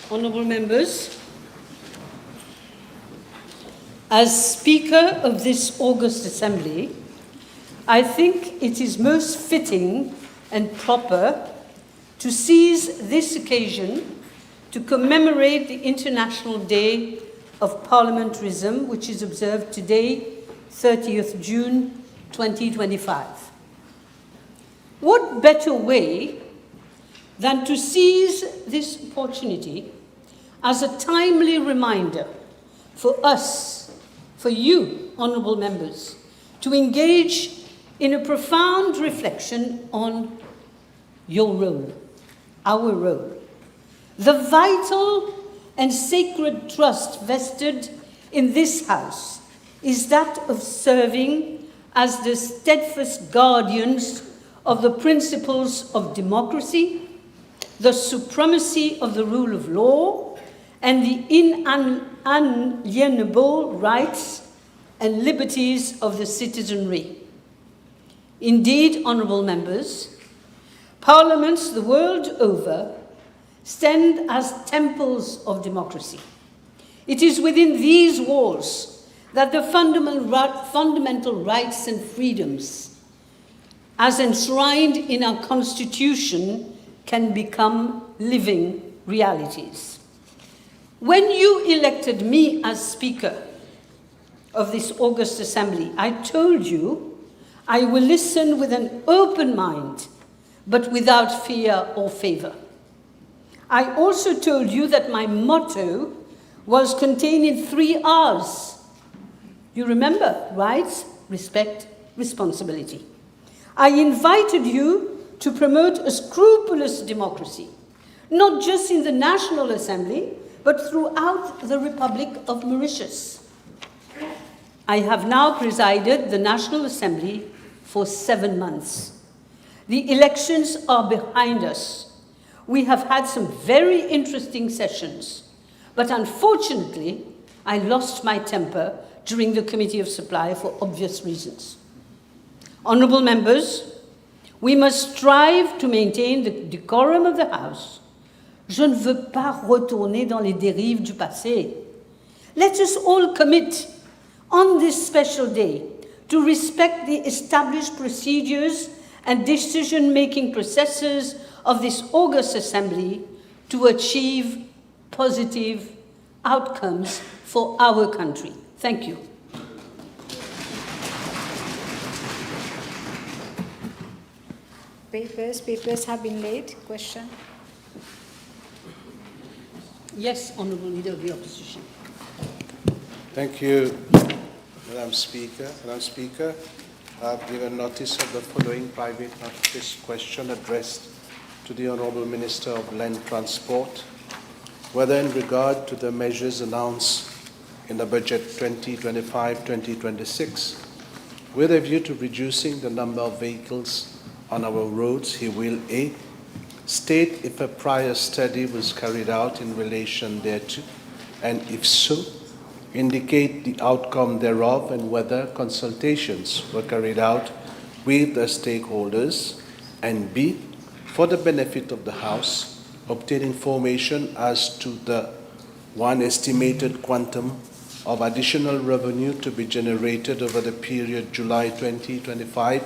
Honourable members, as Speaker of this August Assembly, I think it is most fitting and proper to seize this occasion to commemorate the International Day of Parliamentarism, which is observed today, 30th June 2025. What better way than to seize this opportunity as a timely reminder for us, for you, honourable members, to engage in a profound reflection on your role, our role, the vital and sacred trust vested in this House is that of serving as the steadfast guardians of the principles of democracy, the supremacy of the rule of law, and the inalienable rights and liberties of the citizenry. Indeed, honourable members, parliaments the world over stand as temples of democracy. It is within these walls that the fundamental rights and freedoms, as enshrined in our Constitution, can become living realities. When you elected me as Speaker of this August Assembly, I told you I will listen with an open mind, but without fear or favour. I also told you that my motto was contained in 3 R's. You remember? Rights, respect, responsibility. I invited you to promote a scrupulous democracy, not just in the National Assembly, but throughout the Republic of Mauritius. I have now presided the National Assembly for 7 months. The elections are behind us. We have had some very interesting sessions, but unfortunately, I lost my temper during the Committee of Supply for obvious reasons. Honourable members, we must strive to maintain the decorum of the House. Je ne veux pas retourner dans les dérives du passé. Let us all commit on this special day to respect the established procedures and decision-making processes of this August Assembly to achieve positive outcomes for our country. Thank you. Papers have been laid. Question? Yes, Honourable Leader of the Opposition. Thank you, Madam Speaker. Madam Speaker, I have given notice of the following private notice question addressed to the Honourable Minister of Land Transport, whether in regard to the measures announced in the Budget 2025-2026, with a view to reducing the number of vehicles on our roads, he will A, state if a prior study was carried out in relation thereto, and if so, indicate the outcome thereof and whether consultations were carried out with the stakeholders, and B, for the benefit of the House, obtain information as to the one estimated quantum of additional revenue to be generated over the period July 2025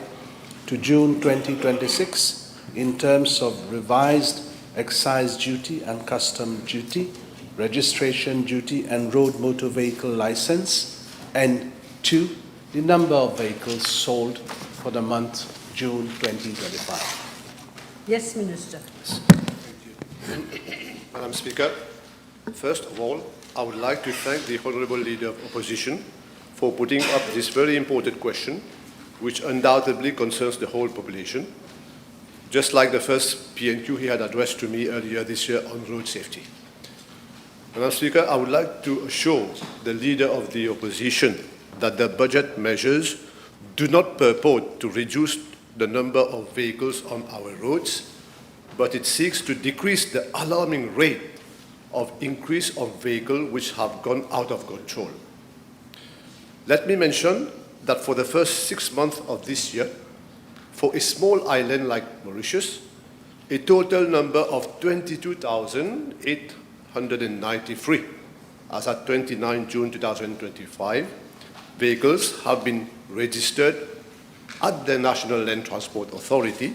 to June 2026 in terms of revised excise duty and custom duty, registration duty and road motor vehicle license, and 2, the number of vehicles sold for the month June 2025. Yes, Minister. Thank you. Madam Speaker, first of all, I would like to thank the Honourable Leader of Opposition for putting up this very important question, which undoubtedly concerns the whole population, just like the first PNQ he had addressed to me earlier this year on road safety. Madam Speaker, I would like to assure the Leader of the Opposition that the budget measures do not purport to reduce the number of vehicles on our roads, but it seeks to decrease the alarming rate of increase of vehicles which have gone out of control. Let me mention that for the first 6 months of this year, for a small island like Mauritius, a total number of 22,800 193, as at 29 June 2025, vehicles have been registered at the National Land Transport Authority.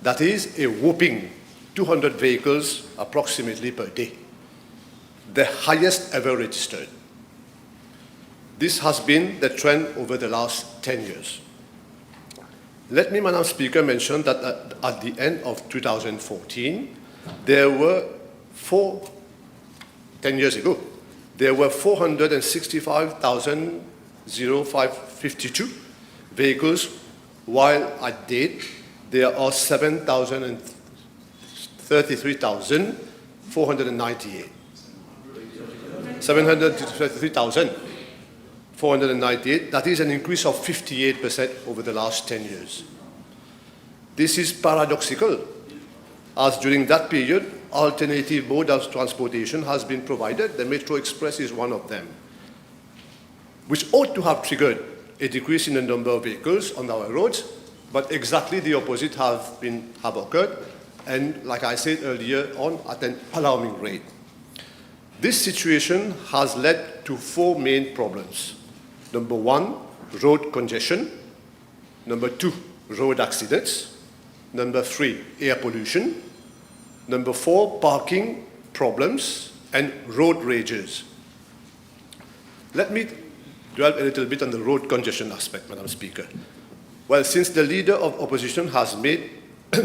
That is a whopping 200 vehicles approximately per day, the highest ever registered. This has been the trend over the last 10 years. Let me, Madam Speaker, mention that at the end of 2014, there were 10 years ago, there were 465,552 vehicles, while at date, there are 733,498. 733,498. That is an increase of 58% over the last 10 years. This is paradoxical, as during that period, alternative mode of transportation has been provided. The Metro Express is one of them, which ought to have triggered a decrease in the number of vehicles on our roads, but exactly the opposite have occurred, and like I said earlier on, at an alarming rate. This situation has led to 4 main problems. Number 1, road congestion. Number 2, road accidents. Number 3, air pollution. Number 4, parking problems and road rages. Let me dwell a little bit on the road congestion aspect, Madam Speaker. Well, since the Leader of Opposition has made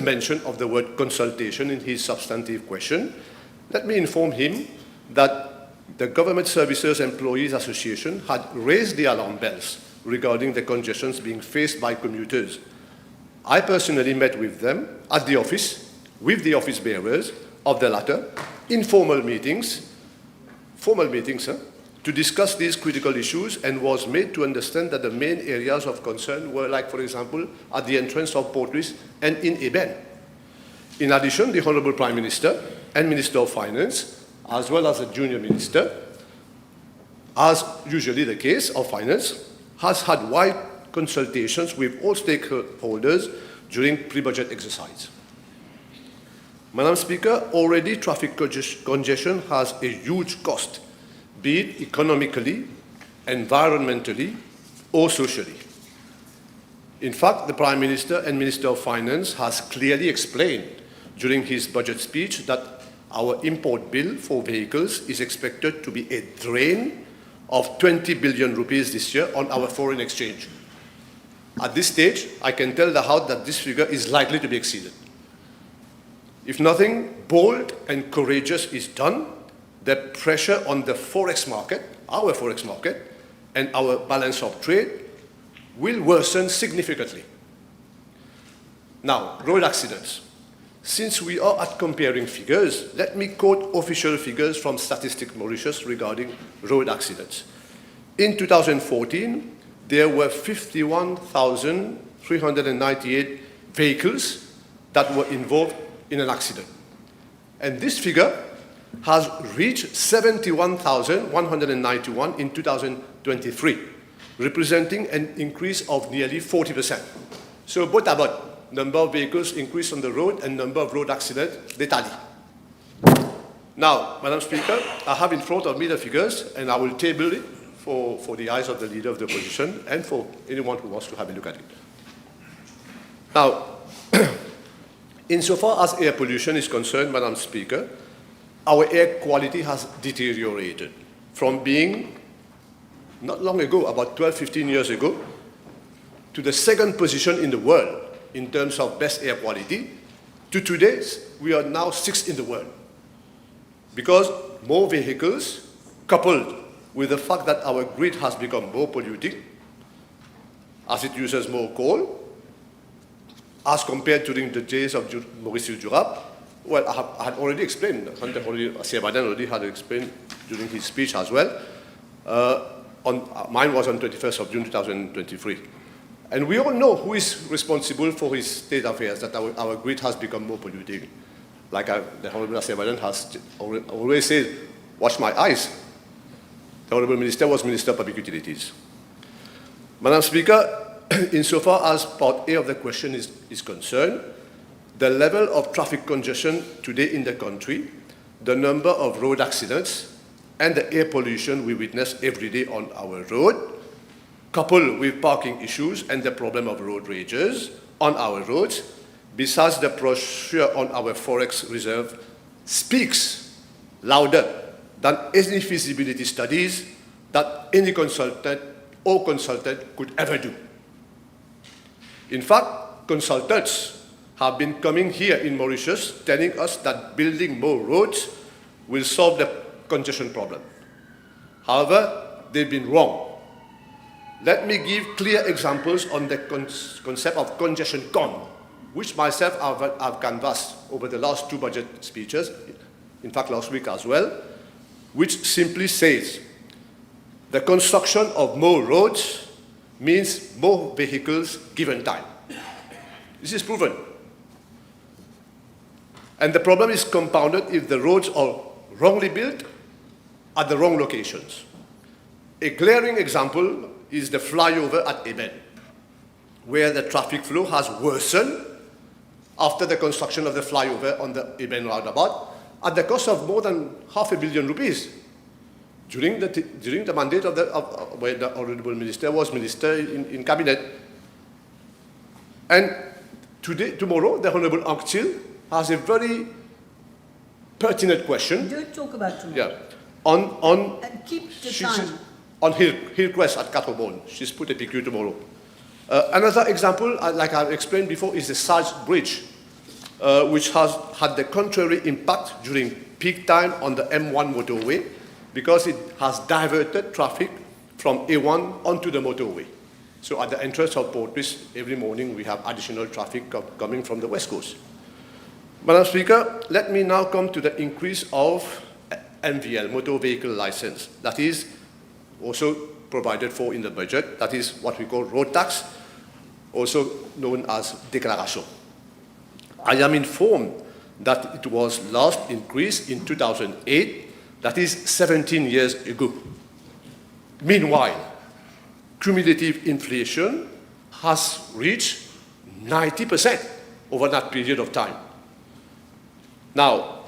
mention of the word consultation in his substantive question, let me inform him that the Government Services Employees Association had raised the alarm bells regarding the congestions being faced by commuters. I personally met with them at the office, with the office bearers of the latter, in formal meetings, to discuss these critical issues, and was made to understand that the main areas of concern were, like, for example, at the entrance of Port Louis and in Eben. In addition, the Honourable Prime Minister and Minister of Finance, as well as a junior minister, as usually the case of finance, has had wide consultations with all stakeholders during pre-budget exercise. Madam Speaker, already traffic congestion has a huge cost, be it economically, environmentally, or socially. In fact, the Prime Minister and Minister of Finance has clearly explained during his budget speech that our import bill for vehicles is expected to be a drain of 20 billion rupees this year on our foreign exchange. At this stage, I can tell the House that this figure is likely to be exceeded. If nothing bold and courageous is done, the pressure on the forex market, our forex market, and our balance of trade will worsen significantly. Now, road accidents. Since we are at comparing figures, let me quote official figures from Statistics Mauritius regarding road accidents. In 2014, there were 51,398 vehicles that were involved in an accident. And this figure has reached 71,191 in 2023, representing an increase of nearly 40%. So both about number of vehicles increase on the road and number of road accidents, they tally. Now, Madam Speaker, I have in front of me the figures, and I will table it for the eyes of the Leader of the Opposition and for anyone who wants to have a look at it. Now, insofar as air pollution is concerned, Madam Speaker, our air quality has deteriorated from being, not long ago, about 12, 15 years ago, to the second position in the world in terms of best air quality, to today, we are now 6th in the world. Because more vehicles, coupled with the fact that our grid has become more polluting, as it uses more coal, as compared to during the days of Mauritius Durab. Well, I had already explained, already had explained during his speech as well. Mine was on 21st of June 2023. And we all know who is responsible for his state affairs, that our grid has become more polluting. Like the Honourable has always said, watch my eyes. The Honourable Minister was Minister of Public Utilities. Madam Speaker, insofar as Part A of the question is concerned, the level of traffic congestion today in the country the number of road accidents and the air pollution we witness every day on our road, coupled with parking issues and the problem of road rages on our roads, besides the pressure on our forest reserve, speaks louder than any feasibility studies that any consultant could ever do. In fact, consultants have been coming here in Mauritius telling us that building more roads will solve the congestion problem. However, they've been wrong. Let me give clear examples on the concept of congestion gone, which myself I've canvassed over the last 2 budget speeches, in fact last week as well, which simply says the construction of more roads means more vehicles given time. This is proven. And the problem is compounded if the roads are wrongly built at the wrong locations. A glaring example is the flyover at Eben, where the traffic flow has worsened after the construction of the flyover on the Eben roundabout at the cost of more than ₹500 million during the mandate of where the Honourable Minister was Minister in Cabinet. And tomorrow, the Honourable Anktil has a very pertinent question. Don't talk about tomorrow. Yeah. On And keep the time. on Hillcrest at Cattlebone. She's put a PQ tomorrow. Another example, like I've explained before, is the Sarge Bridge, which has had the contrary impact during peak time on the M1 motorway because it has diverted traffic from A1 onto the motorway. So at the entrance of Port Louis, every morning we have additional traffic coming from the West Coast. Madam Speaker, let me now come to the increase of MVL, motor vehicle license, that is also provided for in the budget. That is what we call road tax, also known as déclaration. I am informed that it was last increased in 2008, that is 17 years ago. Meanwhile, cumulative inflation has reached 90% over that period of time. Now,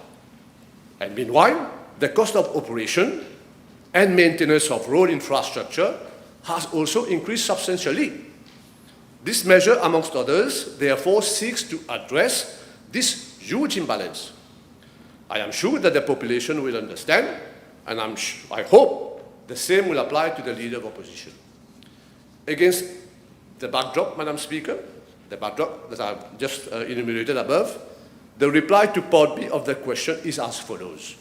and meanwhile, the cost of operation and maintenance of road infrastructure has also increased substantially. This measure, amongst others, therefore seeks to address this huge imbalance. I am sure that the population will understand, and I hope the same will apply to the Leader of Opposition. Against the backdrop, Madam Speaker, the backdrop that I've just enumerated above, the reply to Part B of the question is as follows.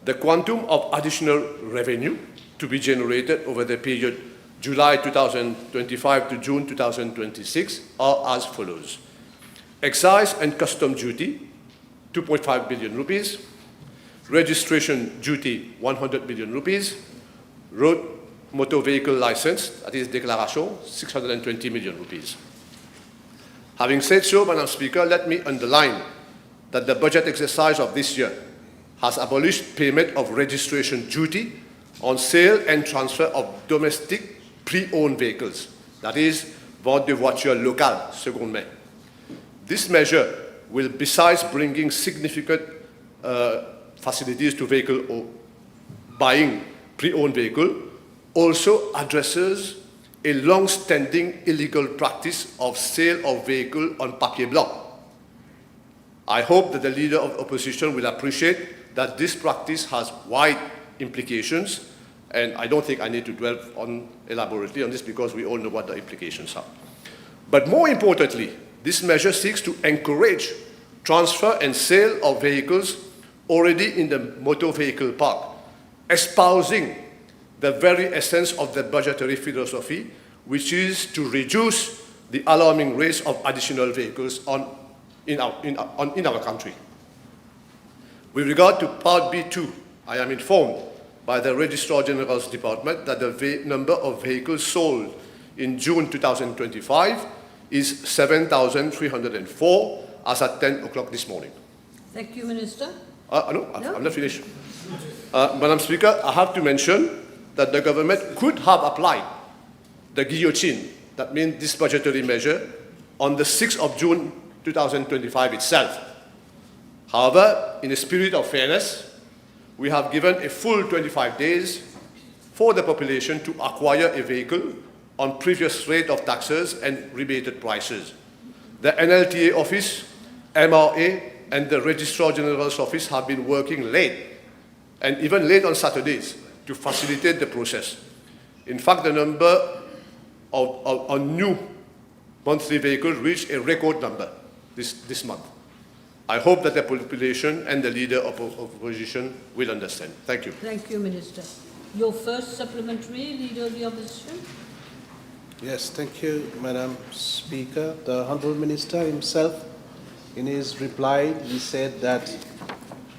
The quantum of additional revenue to be generated over the period July 2025 to June 2026 are as follows. Excise and custom duty, 2.5 billion rupees. Registration duty, 100 million rupees. Road motor vehicle license, that is déclaration, 620 million rupees. Having said so, Madam Speaker, let me underline that the budget exercise of this year has abolished payment of registration duty on sale and transfer of domestic pre-owned vehicles, that is, vente de voitures locales, seconde main. This measure will, besides bringing significant facilities to vehicle or buying pre-owned vehicle, also addresses a long-standing illegal practice of sale of vehicle on papier blanc. I hope that the Leader of Opposition will appreciate that this practice has wide implications, and I don't think I need to dwell on elaborately on this because we all know what the implications are. But more importantly, this measure seeks to encourage transfer and sale of vehicles already in the motor vehicle park, espousing the very essence of the budgetary philosophy, which is to reduce the alarming rates of additional vehicles in our country. With regard to Part B2, I am informed by the Registrar General's Department that the number of vehicles sold in June 2025 is 7,304 as at 10 o'clock this morning. Thank you, Minister. No, I'm not finished. Madam Speaker, I have to mention that the government could have applied the guillotine, that means this budgetary measure, on the 6th of June 2025 itself. However, in a spirit of fairness, we have given a full 25 days for the population to acquire a vehicle on previous rate of taxes and rebated prices. The NLTA office, MRA, and the Registrar General's office have been working late, and even late on Saturdays, to facilitate the process. In fact, the number of new monthly vehicles reached a record number this month. I hope that the population and the leader of opposition will understand. Thank you. Thank you, Minister. Your first supplementary, Leader of the Opposition. Yes, thank you, Madam Speaker. The Honourable Minister himself, in his reply, he said that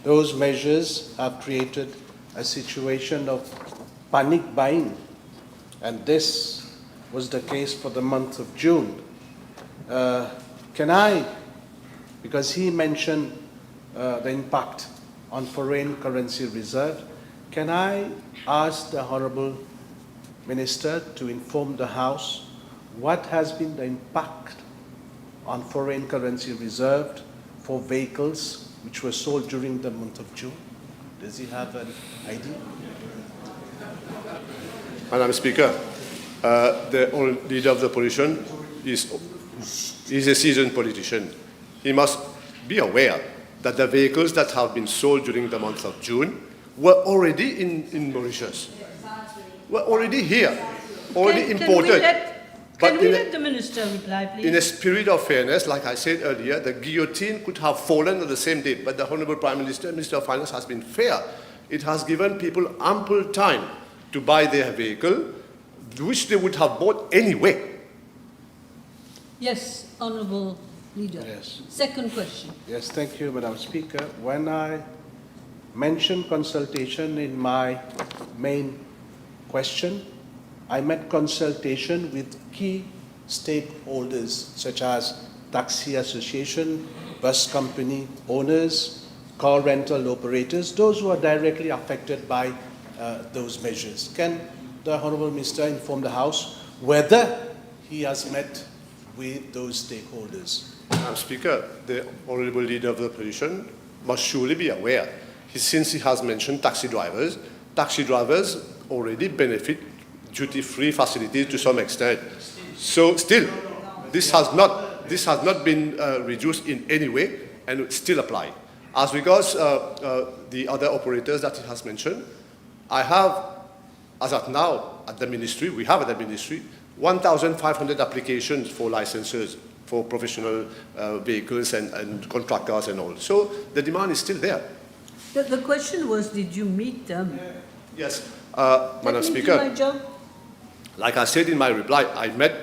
those measures have created a situation of panic buying, and this was the case for the month of June. Because he mentioned the impact on foreign currency reserve, can I ask the Honourable Minister to inform the House what has been the impact on foreign currency reserved for vehicles which were sold during the month of June? Does he have an idea? Madam Speaker, the leader of the opposition is a seasoned politician. He must be aware that the vehicles that have been sold during the month of June were already in Mauritius, were already here, already imported. Can we let the Minister reply, please? In a spirit of fairness, like I said earlier, the guillotine could have fallen on the same day, but the Honourable Prime Minister, Minister of Finance, has been fair. It has given people ample time to buy their vehicle, which they would have bought anyway. Yes, Honourable Leader. Yes. Second question. Yes, thank you, Madam Speaker. When I mentioned consultation in my main question, I meant consultation with key stakeholders such as taxi association, bus company owners, car rental operators, those who are directly affected by those measures. Can the Honourable Minister inform the House whether he has met with those stakeholders? Madam Speaker, the Honourable Leader of the Opposition must surely be aware, since he has mentioned taxi drivers already benefit duty-free facilities to some extent. So still, this has not been reduced in any way, and it still apply. As regards the other operators that he has mentioned, I have, as of now, at the Ministry, we have at the Ministry, 1,500 applications for licenses for professional vehicles and contract cars and all. So the demand is still there. The question was, did you meet them? Yes, Let Madam me Speaker. do my job. Like I said in my reply, I met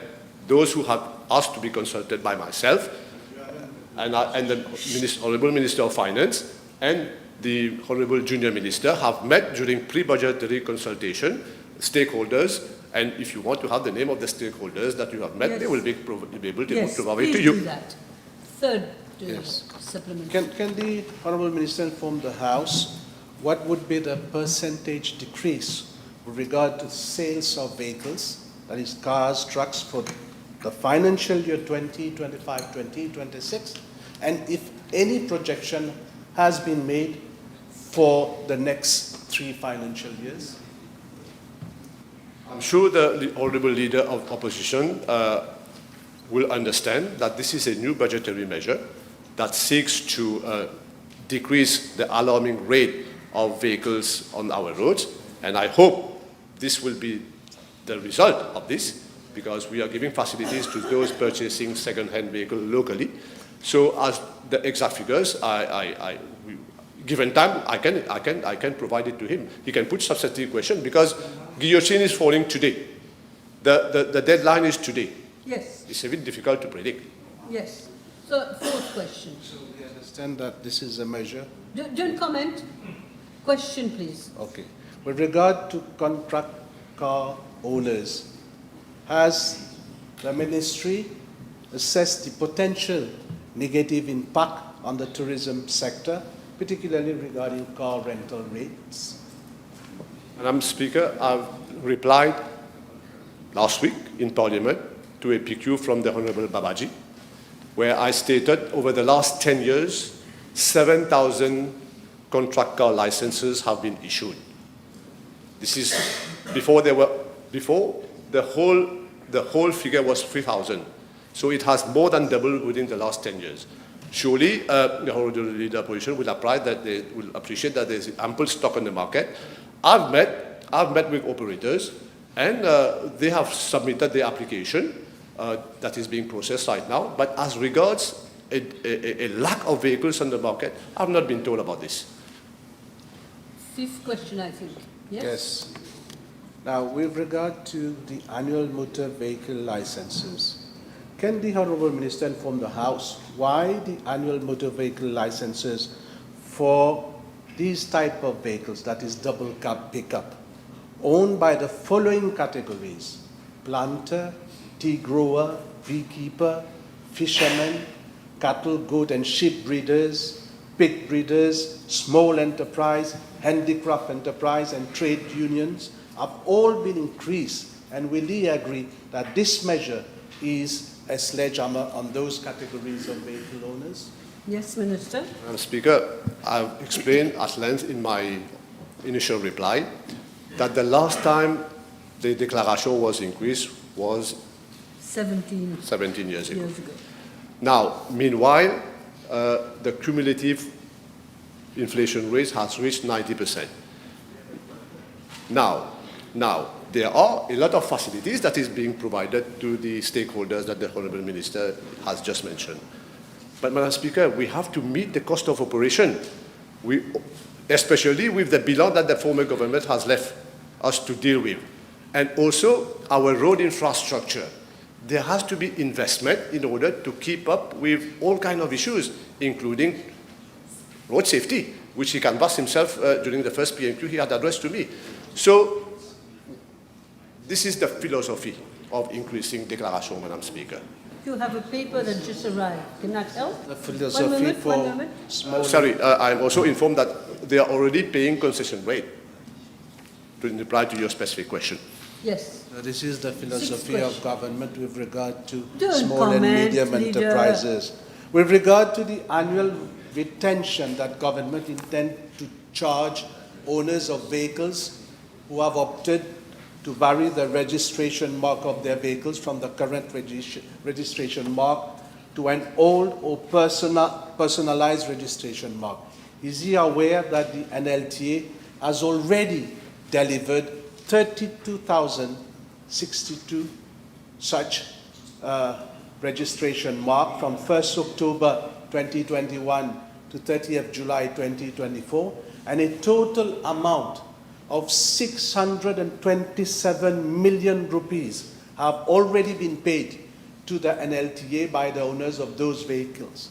those who have asked to be consulted by myself and the Honourable Minister of Finance and the Honourable Junior Minister have met during pre-budgetary consultation, stakeholders, and if you want to have the name of the stakeholders that you have met, Yes. they will be able to Yes, provide it please to you. do that. Third Yes. supplementary. Can the Honourable Minister inform the House what would be the percentage decrease with regard to sales of vehicles, that is cars, trucks, for the financial year 2025, 2026, and if any projection has been made for the next 3 financial years? I'm sure the Honourable Leader of Opposition will understand that this is a new budgetary measure that seeks to decrease the alarming rate of vehicles on our roads, and I hope this will be the result of this, because we are giving facilities to those purchasing second-hand vehicles locally. So as the exact figures, given time, I can provide it to him. He can put substantive question, because guillotine is falling today. The deadline is today. Yes, It's a bit difficult to predict. yes. So, fourth question. So we understand that this is a measure. Don't comment. Question, please. Okay. With regard to contract car owners, has the Ministry assessed the potential negative impact on the tourism sector, particularly regarding car rental rates? Madam Speaker, I've replied last week in Parliament to a PQ from the Honourable Babaji, where I stated over the last 10 years, 7,000 contract car licenses have been issued. This is before the whole figure was 3,000. So it has more than doubled within the last 10 years. Surely, the Honourable Leader Opposition will apply that they will appreciate that there is ample stock on the market. I've met with operators, and they have submitted their application that is being processed right now. But as regards a lack of vehicles on the market, I've not been told about this. Fifth question, I think. Yes? Yes. Now, with regard to the annual motor vehicle licenses, can the Honourable Minister inform the House why the annual motor vehicle licenses for these type of vehicles, that is double cab pickup, owned by the following categories: planter, tea grower, beekeeper, fishermen, cattle, goat and sheep breeders, pig breeders, small enterprise, handicraft enterprise and trade unions have all been increased, and will he agree that this measure is a sledgehammer on those categories of vehicle owners? Yes, Minister. Madam Speaker, I've explained at length in my initial reply that the last time the declaration was increased was 17 years ago. Now, meanwhile, the cumulative inflation rate has reached 90%. Now, there are a lot of facilities that is being provided to the stakeholders that the Honourable Minister has just mentioned. But, Madam Speaker, we have to meet the cost of operation, especially with the bilan that the former government has left us to deal with. And also our road infrastructure. There has to be investment in order to keep up with all kinds of issues, including road safety, which he canvassed himself during the first PMQ he had addressed to me. So this is the philosophy of increasing declaration, Madam Speaker. You have a paper that just arrived. Can that help? The philosophy One moment. small... Sorry, I'm also informed that they are already paying concession rate, to reply to your specific question. Yes. This is the philosophy of government with regard to Don't small and comment, medium Leader. enterprises. With regard to the annual retention that government intend to charge owners of vehicles who have opted to vary the registration mark of their vehicles from the current registration mark to an old or personalized registration mark. Is he aware that the NLTA has already delivered 32,062 such registration mark from 1st October 2021 to 30th July 2024, and a total amount of 627 million rupees have already been paid to the NLTA by the owners of those vehicles.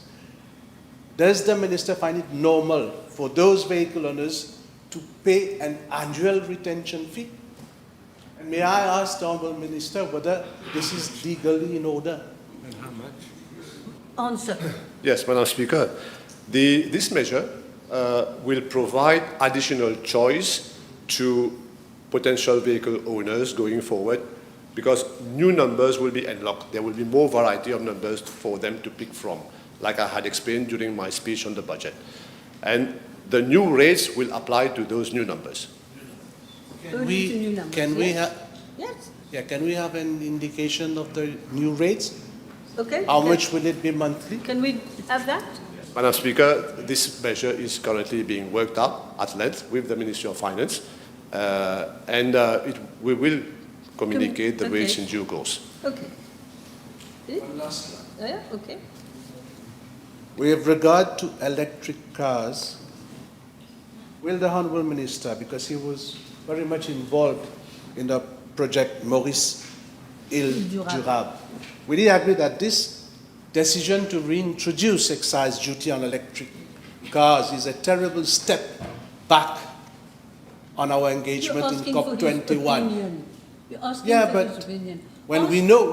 Does the Minister find it normal for those vehicle owners to pay an annual retention fee? And may I ask the Honourable Minister whether this is legally in order? And how much? Answer. Yes, Madam Speaker. This measure will provide additional choice to potential vehicle owners going forward, because new numbers will be unlocked. There will be more variety of numbers for them to pick from, like I had explained during my speech on the budget. And the new rates will apply to those new numbers. Can we have an indication of the new rates? Okay. How much will it be monthly? Can we have that? Madam Speaker, this measure is currently being worked out at length with the Ministry of Finance, and we will communicate the rates in due course. Okay. One last one. Yeah, okay. With regard to electric cars, will the Honourable Minister, because he was very much involved in the project Maurice Durable, will he agree that this decision to reintroduce excise duty on electric cars is a terrible step back on our engagement in COP21? You're asking Yeah, for but his opinion. when we know,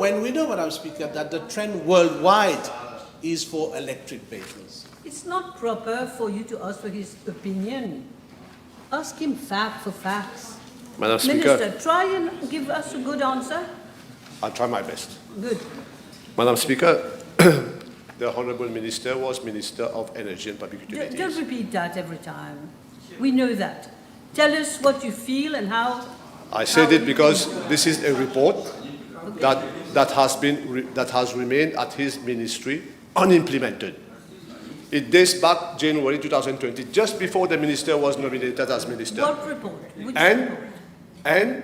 Madam Speaker, that the trend worldwide is for electric vehicles. It's not proper for you to ask for his opinion. Ask him fact for facts. Madam Speaker, Minister, try and give us a good answer. I'll try my best. Good. Madam Speaker, the Honourable Minister was Minister of Energy and Public Utilities. Don't repeat that every time. We know that. Tell us what you feel and how. I said it because this is a report that has remained at his ministry unimplemented. It dates back January 2020, just before the minister was nominated as minister. What report? Which And, report? and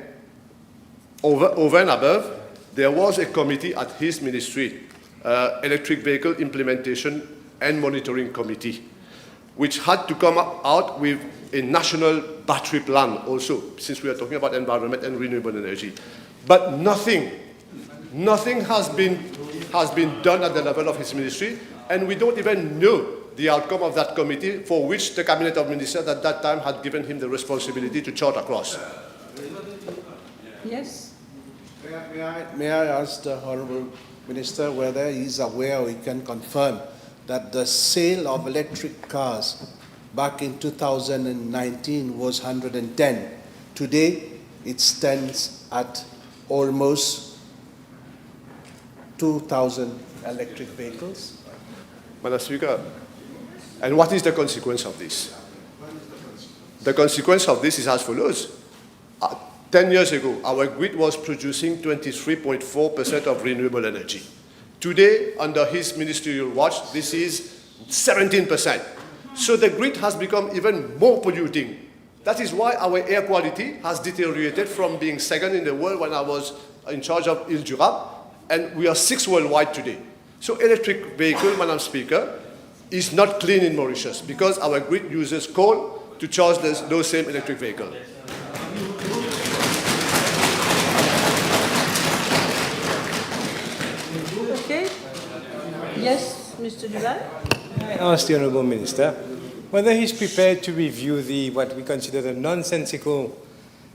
over and above, there was a committee at his ministry, Electric Vehicle Implementation and Monitoring Committee, which had to come out with a national battery plan also, since we are talking about environment and renewable energy. But nothing has been done at the level of his ministry, and we don't even know the outcome of that committee, for which the Cabinet of Ministers at that time had given him the responsibility to chart across. Yes? May I ask the Honourable Minister whether he is aware or he can confirm that the sale of electric cars back in 2019 was 110. Today, it stands at almost 2,000 electric vehicles. Madam Speaker, and what is the consequence of this? The consequence of this is as follows. 10 years ago, our grid was producing 23.4% of renewable energy. Today, under his ministerial watch, this is 17%. So the grid has become even more polluting. That is why our air quality has deteriorated from being second in the world when I was in charge of Ile-du-Rap, and we are 6th worldwide today. So electric vehicle, Madam Speaker, is not clean in Mauritius because our grid uses coal to charge those same electric vehicles. Okay. Yes, Mr. Duval? I asked the Honourable Minister whether he's prepared to review what we consider a nonsensical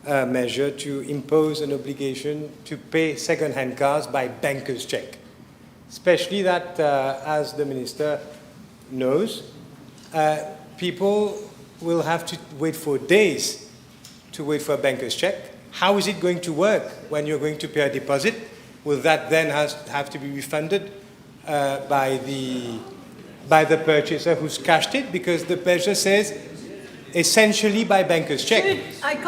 measure to impose an obligation to pay second-hand cars by banker's check. Especially that, as the Minister knows, people will have to wait for days to wait for a banker's check. How is it going to work when you're going to pay a deposit? Will that then have to be refunded by the purchaser who's cashed it? Because the measure says essentially by banker's check.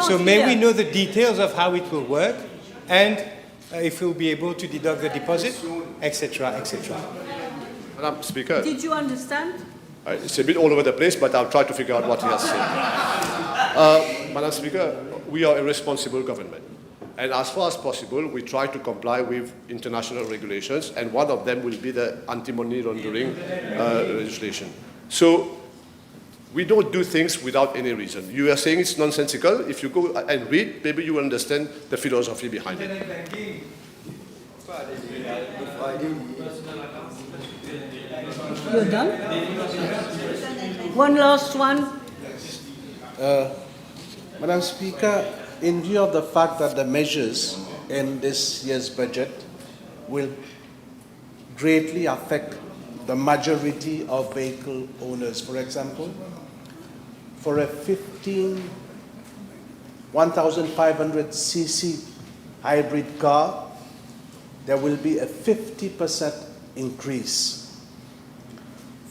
So may we know the details of how it will work and if we'll be able to deduct the deposit, etc., etc. Madam Speaker. Did you understand? It's a bit all over the place, but I'll try to figure out what he has said. Madam Speaker, we are a responsible government. And as far as possible, we try to comply with international regulations, and one of them will be the anti-money laundering legislation. So we don't do things without any reason. You are saying it's nonsensical. If you go and read, maybe you will understand the philosophy behind it. You're done? One last one. Madam Speaker, in view of the fact that the measures in this year's budget will greatly affect the majority of vehicle owners, for example, for a 1,500cc hybrid car, there will be a 50% increase.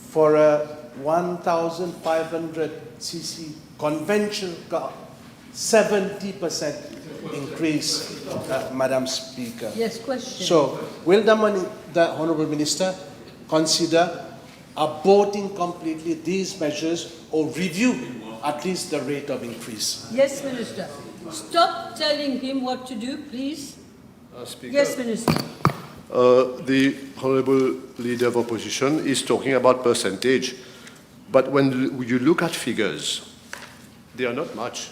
For a 1,500cc conventional car, 70% increase, Madam Speaker. Yes, question. So, will the Honourable Minister consider aborting completely these measures or review at least the rate of increase? Yes, Minister. Stop telling him what to do, please. Speaker, Yes, Minister. the Honourable Leader of Opposition is talking about percentage. But when you look at figures, they are not much.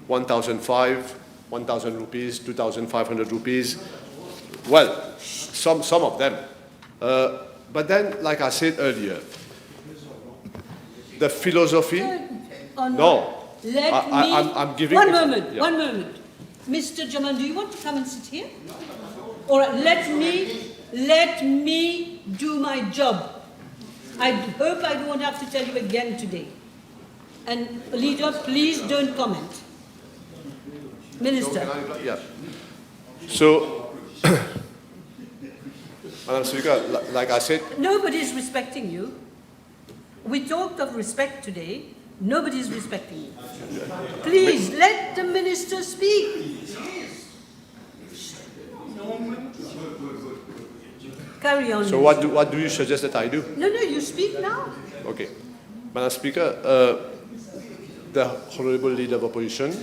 1,005, 1,000 rupees, 2,500 rupees. Well, some of them. But then, like I said earlier, the philosophy. No. I'm giving. One moment. Yeah. One moment. Mr. Jaman, do you want to come and sit here? All right. Let me do my job. I hope I don't have to tell you again today. And Leader, please don't comment. Minister. So Madam Speaker, like I said, Nobody's respecting you. We talked of respect today. Nobody's respecting you. Please, let the minister speak. Carry on. so Minister. what do you suggest that I do? No, you speak now. Okay. Madam Speaker, the Honourable Leader of Opposition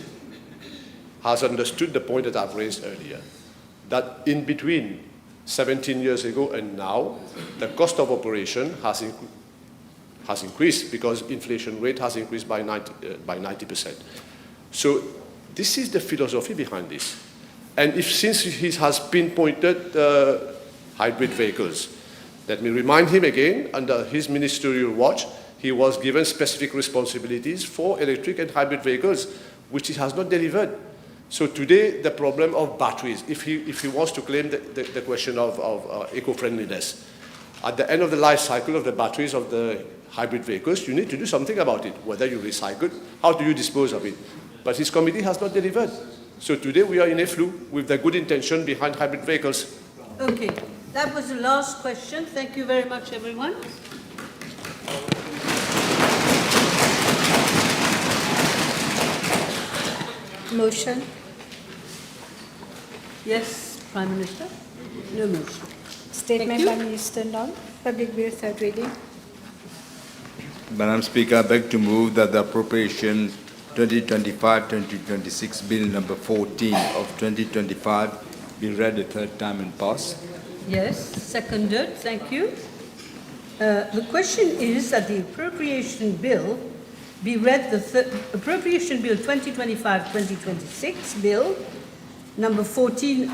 has understood the point that I've raised earlier, that in between 17 years ago and now, the cost of operation has increased because inflation rate has increased by 90%. So this is the philosophy behind this. And since he has pinpointed hybrid vehicles, let me remind him again, under his ministerial watch, he was given specific responsibilities for electric and hybrid vehicles, which he has not delivered. So today, the problem of batteries, if he wants to claim the question of eco-friendliness, at the end of the life cycle of the batteries of the hybrid vehicles, you need to do something about it, whether you recycle, how do you dispose of it? But his committee has not delivered. So today we are in a flu with the good intention behind hybrid vehicles. Okay, that was the last question. Thank you very much, everyone. Motion. Yes, Prime Minister? No motion. Statement Thank by you. Minister Nong. Public Bill, third reading. Madam Speaker, I beg to move that the Appropriation 2025-2026 Bill number 14 of 2025 be read a third time and passed. Yes, seconded. Thank you. The question is that the Appropriation Bill be read, Appropriation Bill 2025-2026 Bill number 14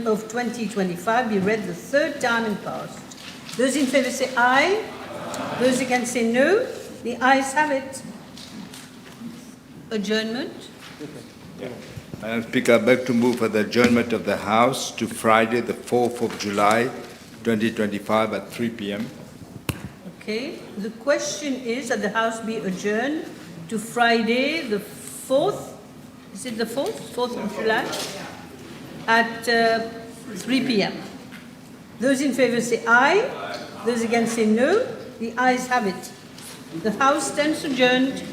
of 2025 be read the third time and passed. Those in favour say aye. Those against say no. The ayes have it. Adjournment. Madam Speaker, I beg to move for the adjournment of the House to Friday, the 4th of July, 2025 at 3 p.m. Okay. The question is that the House be adjourned to Friday, the 4th. Is it the 4th? 4th of July? At 3 p.m. Those in favour say aye. Those against say no. The ayes have it. The House stands adjourned.